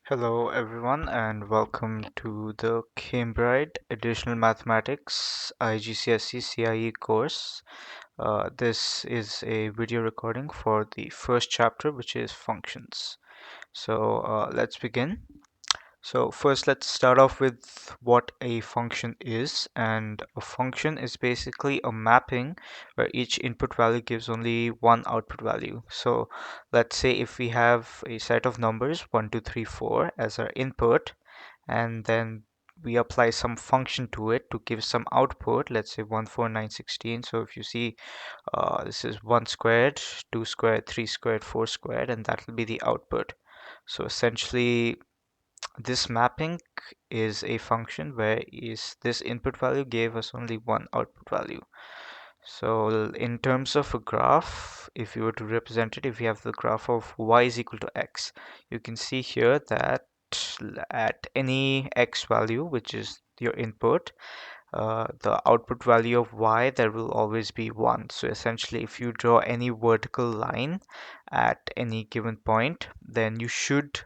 Hello everyone and welcome to the Cambridge Additional Mathematics IGCSE CIE course. This is a video recording for the first chapter, which is functions. So let's begin. So first let's start off with what a function is, and a function is basically a mapping where each input value gives only one output value. So let's say if we have a set of numbers 1, 2, 3, 4 as our input, and then we apply some function to it to give some output, let's say 1, 4, 9, 16. So if you see this is 1 squared, 2 squared, 3 squared, 4 squared, and that will be the output. So essentially this mapping is a function where is this input value gave us only one output value. So in terms of a graph, if you were to represent it, if you have the graph of y is equal to x, you can see here that at any x value, which is your input, the output value of y, there will always be 1. So essentially, if you draw any vertical line at any given point, then you should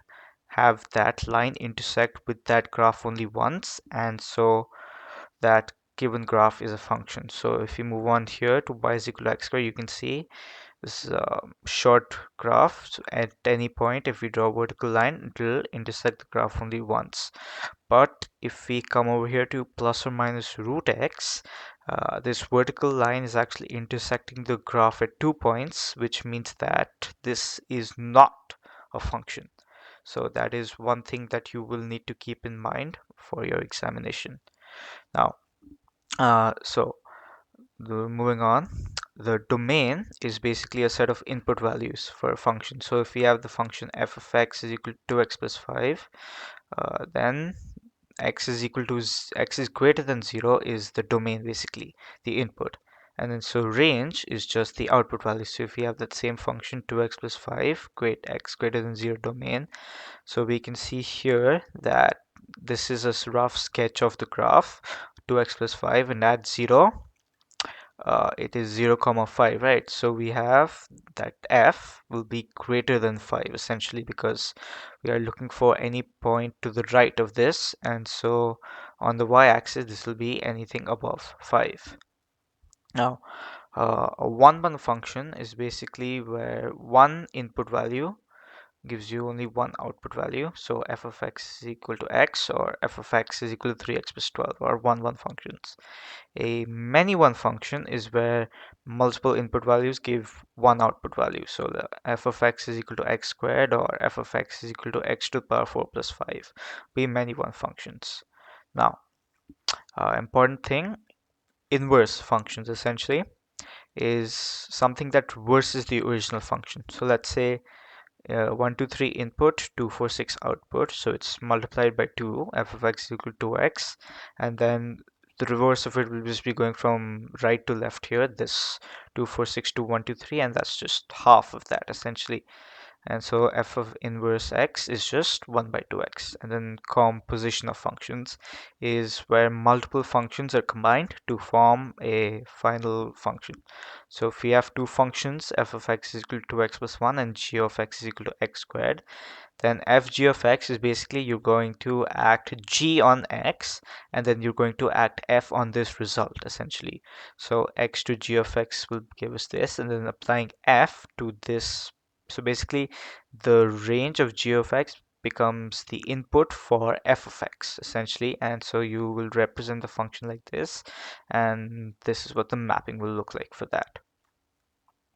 have that line intersect with that graph only once, and so that given graph is a function. So if you move on here to y is equal to x squared, you can see this is a short graph. So at any point, if we draw a vertical line, it will intersect the graph only once. But if we come over here to plus or minus root x, this vertical line is actually intersecting the graph at 2 points, which means that this is not a function. So that is one thing that you will need to keep in mind for your examination. Now, so moving on, the domain is basically a set of input values for a function. So if we have the function f of x is equal to 2x plus 5, then x is equal to x is greater than 0 is the domain, basically the input. And then so range is just the output value. So if we have that same function 2x plus 5 great x greater than 0 domain, so we can see here that this is a rough sketch of the graph 2x plus 5, and at 0 it is 0 comma 5, right? So we have that f will be greater than 5 essentially, because we are looking for any point to the right of this, and so on the y-axis this will be anything above 5. Now a one-one function is basically where one input value gives you only one output value. So f of x is equal to x, or f of x is equal to 3x plus 12, or one-one functions. A many-one function is where multiple input values give one output value. So the f of x is equal to x squared, or f of x is equal to x to the power 4 plus 5. Be many-one functions. Now, important thing, inverse functions essentially is something that reverses the original function. So let's say 1, 2, 3 input, 2, 4, 6 output. So it's multiplied by 2, f of x is equal to 2x. And then the reverse of it will just be going from right to left here. This 2, 4, 6 to 1, 2, 3. And that's just half of that essentially. And so f of inverse x is just 1 by 2x. And then composition of functions is where multiple functions are combined to form a final function. So if we have two functions, f of x is equal to x plus 1 and g of x is equal to x squared, then fg of x is basically you're going to act g on x, and then you're going to act f on this result essentially. So x to g of x will give us this, and then applying f to this. So basically the range of g of x becomes the input for f of x essentially, and so you will represent the function like this, and this is what the mapping will look like for that.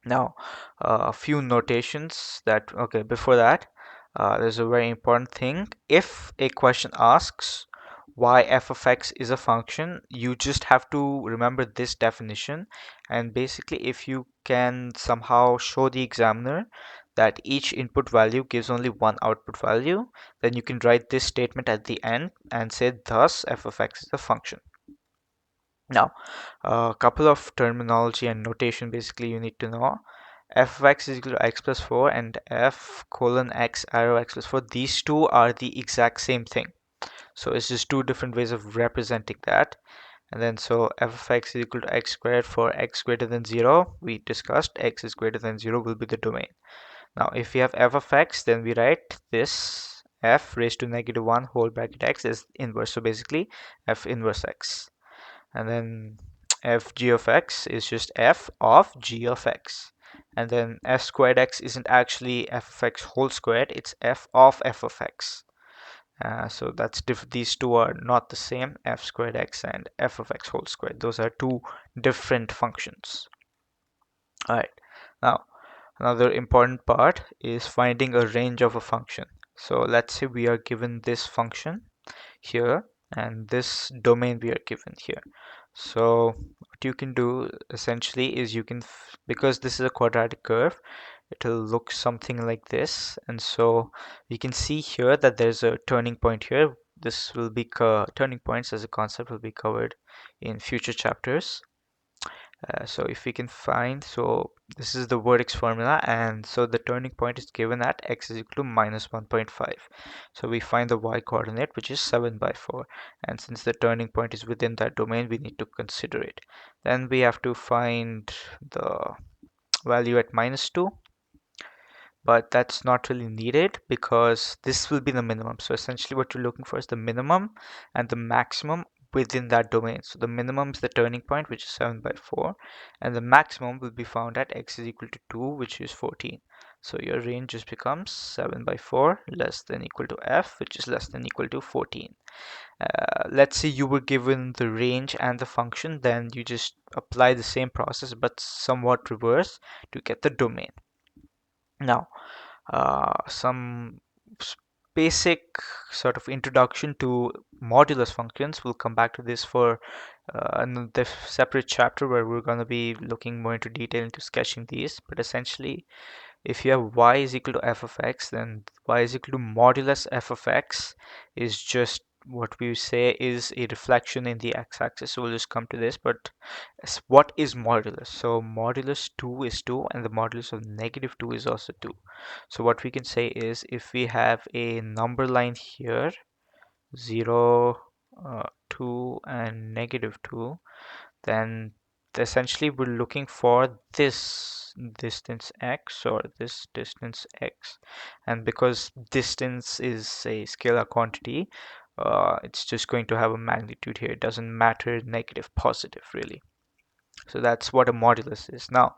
Now, a few notations that, okay, before that, there's a very important thing. If a question asks why f of x is a function, you just have to remember this definition. And basically, if you can somehow show the examiner that each input value gives only one output value, then you can write this statement at the end and say, thus, f of x is a function. Now, a couple of terminology and notation basically you need to know. F of x is equal to x plus 4 and f colon x arrow x plus 4. These two are the exact same thing. So it's just two different ways of representing that. And then so f of x is equal to x squared for x greater than 0. We discussed x is greater than 0 will be the domain. Now if we have f of x, then we write this f raised to negative 1 whole bracket x is inverse. So basically f inverse x. And then f g of x is just f of g of x. And then f squared x isn't actually f of x whole squared, it's f of x. So that's these two are not the same, f squared x and f of x whole squared. Those are two different functions. All right, now another important part is finding a range of a function. So let's say we are given this function here and this domain we are given here. So what you can do essentially is you can, because this is a quadratic curve, it'll look something like this. And so you can see here that there's a turning point here. This will be turning points as a concept will be covered in future chapters. So if we can find, so this is the vertex formula, and so the turning point is given at x is equal to minus 1.5. So we find the y coordinate, which is 7 by 4. And since the turning point is within that domain, we need to consider it. Then we have to find the value at minus 2, but that's not really needed because this will be the minimum. So essentially what you're looking for is the minimum and the maximum within that domain. So the minimum is the turning point, which is 7 by 4, and the maximum will be found at x is equal to 2, which is 14. So your range just becomes 7 by 4 less than equal to f, which is less than equal to 14. Let's say you were given the range and the function, then you just apply the same process but somewhat reverse to get the domain. Now, some basic sort of introduction to modulus functions. We'll come back to this for the separate chapter where we're going to be looking more into detail into sketching these. But essentially, if you have y is equal to f of x, then y is equal to modulus f of x is just what we say is a reflection in the x-axis. So we'll just come to this. But what is modulus? So modulus 2 is 2 and the modulus of negative 2 is also 2. So what we can say is if we have a number line here, 0, 2 and negative 2, then essentially we're looking for this distance x or this distance x. And because distance is a scalar quantity, it's just going to have a magnitude here. It doesn't matter negative, positive really. So that's what a modulus is. Now,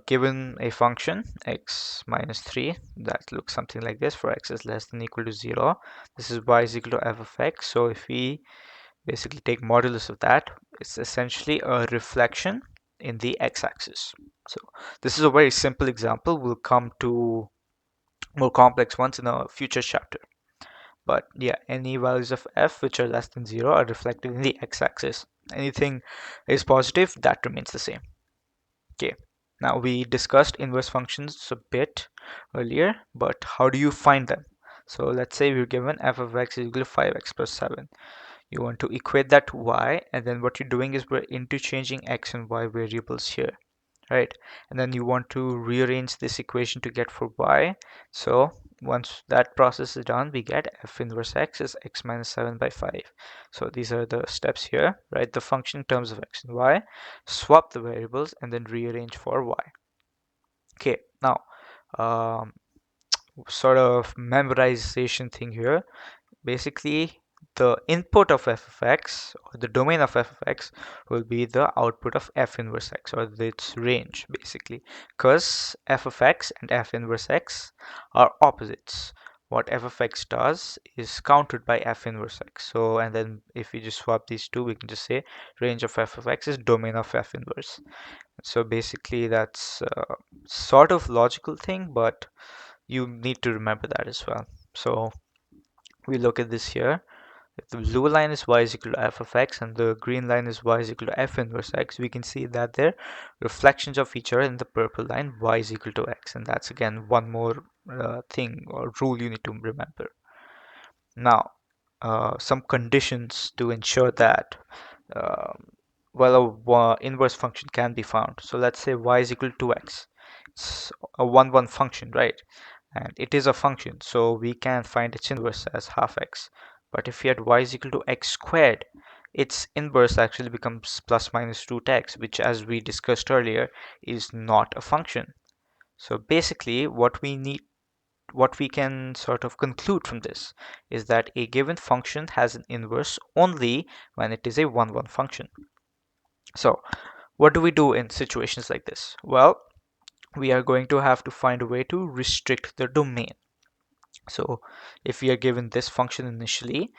given a function x minus 3 that looks something like this for x is less than equal to 0, this is y is equal to f of x. So if we basically take modulus of that, it's essentially a reflection in the x-axis. So this is a very simple example. We'll come to more complex ones in a future chapter. But yeah, any values of f which are less than 0 are reflected in the x-axis. Anything is positive, that remains the same. Okay, now we discussed inverse functions a bit earlier, but how do you find them? So let's say we're given f of x is equal to 5x plus 7. You want to equate that to y, and then what you're doing is we're interchanging x and y variables here, right? And then you want to rearrange this equation to get for y. So once that process is done, we get f inverse x is x minus 7 by 5. So these are the steps here, right? The function in terms of x and y, swap the variables, and then rearrange for y. Okay, now sort of memorization thing here. Basically, the input of f of x or the domain of f of x will be the output of f inverse x or its range basically, because f of x and f inverse x are opposites. What f of x does is countered by f inverse x. So and then if we just swap these two, we can just say range of f of x is domain of f inverse. So basically that's sort of logical thing, but you need to remember that as well. So we look at this here. If the blue line is y is equal to f of x and the green line is y is equal to f inverse x, we can see that they're reflections of each other in the purple line, y is equal to x. And that's again one more thing or rule you need to remember. Now, some conditions to ensure that well, a inverse function can be found. So let's say y is equal to 2x. It's a 1-1 function, right? And it is a function, so we can find its inverse as half x. But if we had y is equal to x squared, its inverse actually becomes plus minus root x, which as we discussed earlier is not a function. So basically what we need what we can sort of conclude from this is that a given function has an inverse only when it is a 1-1 function. So what do we do in situations like this? Well, we are going to have to find a way to restrict the domain. So if we are given this function initially,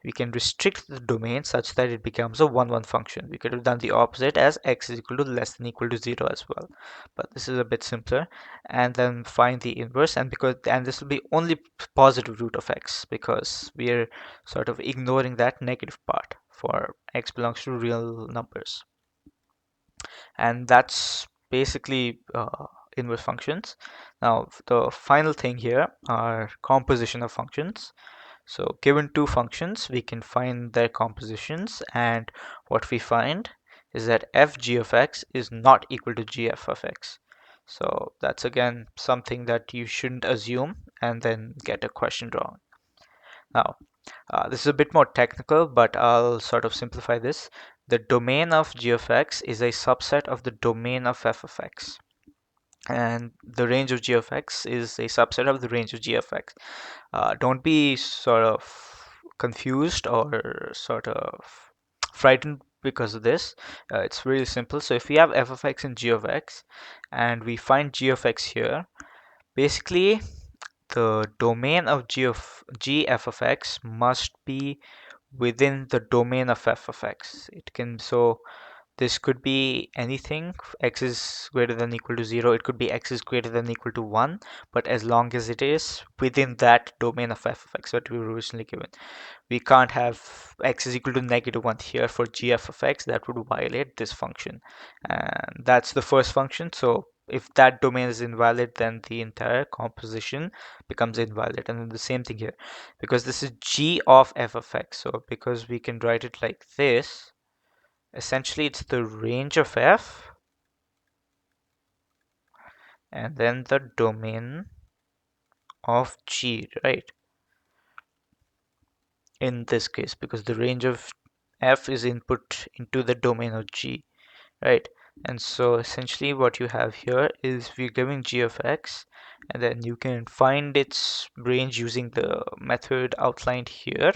we can restrict the domain such that it becomes a 1-1 function. We could have done the opposite as x is equal to less than equal to 0 as well. But this is a bit simpler. And then find the inverse, and this will be only positive root of x because we are sort of ignoring that negative part for x belongs to real numbers. And that's basically inverse functions. Now, the final thing here are composition of functions. So given two functions, we can find their compositions, and what we find is that f(g) of x is not equal to g(f) of x. So that's again something that you shouldn't assume and then get a question wrong. Now, this is a bit more technical, but I'll sort of simplify this. The domain of g of x is a subset of the domain of f of x. And the range of g of x is a subset of the range of g of x. Don't be sort of confused or sort of frightened because of this. It's really simple. So if we have f of x and g of x, and we find g of x here, basically the domain of f of x must be within the domain of f of x. So this could be anything. X is greater than equal to 0. It could be x is greater than equal to 1, but as long as it is within that domain of f of x that we were originally given. We can't have x is equal to -1 here for gf of x. That would violate this function. And that's the first function. So if that domain is invalid, then the entire composition becomes invalid. And then the same thing here, because this is g of f of x. So because we can write it like this, essentially it's the range of f and then the domain of g, right? In this case, because the range of f is input into the domain of g, right? And so essentially what you have here is we're giving g of x, and then you can find its range using the method outlined here.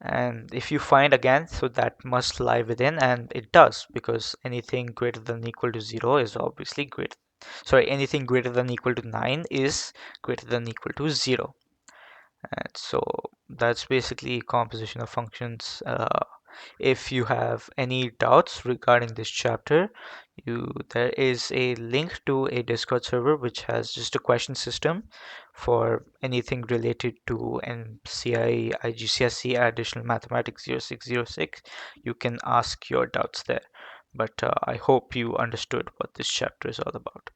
And if you find again, so that must lie within, and it does, because anything greater than equal to 0 is obviously anything greater than equal to 9 is greater than equal to 0. And so that's basically composition of functions. If you have any doubts regarding this chapter, there is a link to a Discord server which has just a question system for anything related to CIE IGCSE Additional Mathematics 0606. You can ask your doubts there. But I hope you understood what this chapter is all about.